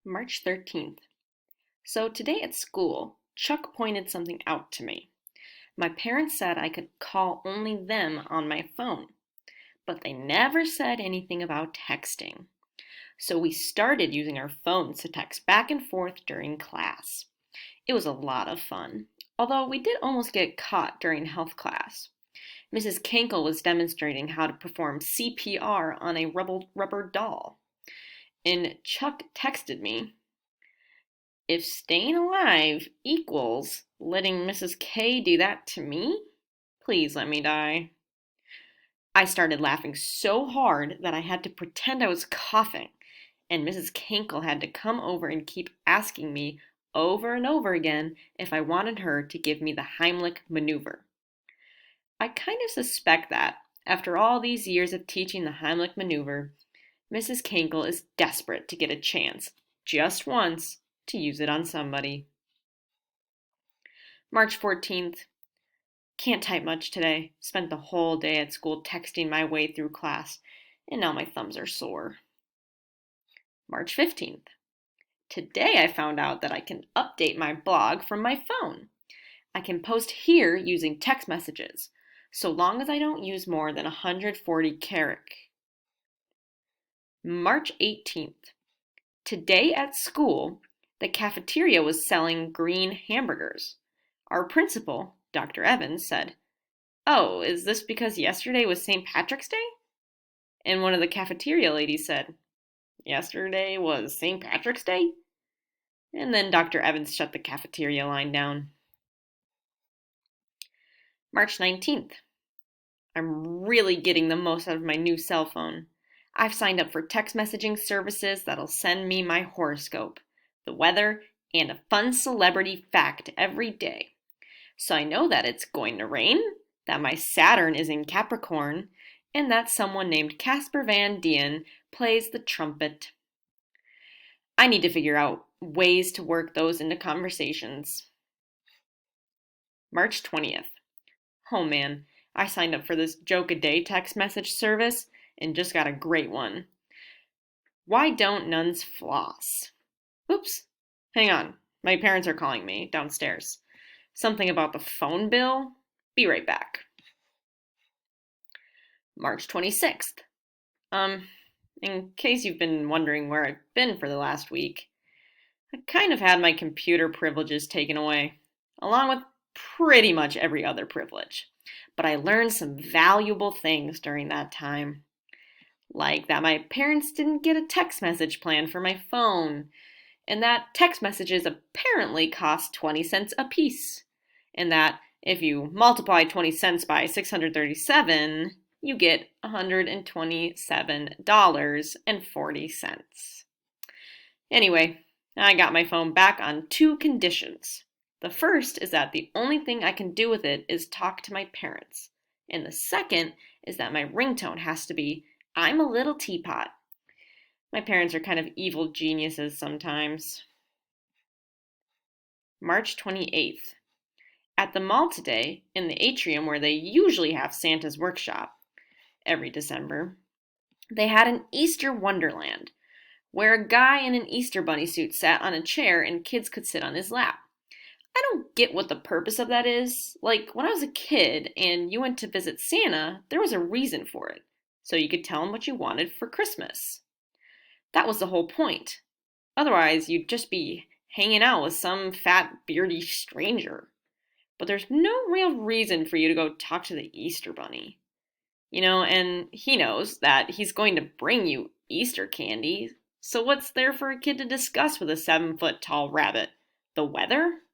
March 13th. So today at school, Chuck pointed something out to me. My parents said I could call only them on my phone, but they never said anything about texting. So we started using our phones to text back and forth during class. It was a lot of fun, although we did almost get caught during health class. Mrs. Kinkle was demonstrating how to perform CPR on a rubber doll. And Chuck texted me, if staying alive equals letting Mrs. K do that to me, please let me die. I started laughing so hard that I had to pretend I was coughing, and Mrs. Kinkle had to come over and keep asking me over and over again if I wanted her to give me the Heimlich maneuver. I kind of suspect that, after all these years of teaching the Heimlich maneuver, Mrs. Kinkle is desperate to get a chance, just once, to use it on somebody. March 14th. Can't type much today. Spent the whole day at school texting my way through class, and now my thumbs are sore. March 15th. Today I found out that I can update my blog from my phone. I can post here using text messages, so long as I don't use more than 140 characters. March 18th. Today at school, the cafeteria was selling green hamburgers. Our principal, Dr. Evans, said, "Oh, is this because yesterday was St. Patrick's Day?" And one of the cafeteria ladies said, "Yesterday was St. Patrick's Day?" And then Dr. Evans shut the cafeteria line down. March 19th. I'm really getting the most out of my new cell phone. I've signed up for text messaging services that'll send me my horoscope, the weather, and a fun celebrity fact every day. So I know that it's going to rain, that my Saturn is in Capricorn, and that someone named Casper Van Dien plays the trumpet. I need to figure out ways to work those into conversations. March 20th. Oh man, I signed up for this joke a day text message service and just got a great one. Why don't nuns floss? Oops, hang on. My parents are calling me downstairs. Something about the phone bill? Be right back. March 26th. In case you've been wondering where I've been for the last week, I kind of had my computer privileges taken away, along with pretty much every other privilege. But I learned some valuable things during that time. Like that my parents didn't get a text message plan for my phone, and that text messages apparently cost 20 cents a piece, and that if you multiply 20 cents by 637, you get $127.40. Anyway, I got my phone back on two conditions. The first is that the only thing I can do with it is talk to my parents. And the second is that my ringtone has to be, "I'm a little teapot." My parents are kind of evil geniuses sometimes. March 28th. At the mall today, in the atrium where they usually have Santa's workshop every December, they had an Easter Wonderland, where a guy in an Easter bunny suit sat on a chair and kids could sit on his lap. I don't get what the purpose of that is. Like, when I was a kid and you went to visit Santa, there was a reason for it. So you could tell him what you wanted for Christmas. That was the whole point. Otherwise, you'd just be hanging out with some fat, beardy stranger. But there's no real reason for you to go talk to the Easter Bunny. And he knows that he's going to bring you Easter candy. So what's there for a kid to discuss with a 7-foot tall rabbit? The weather?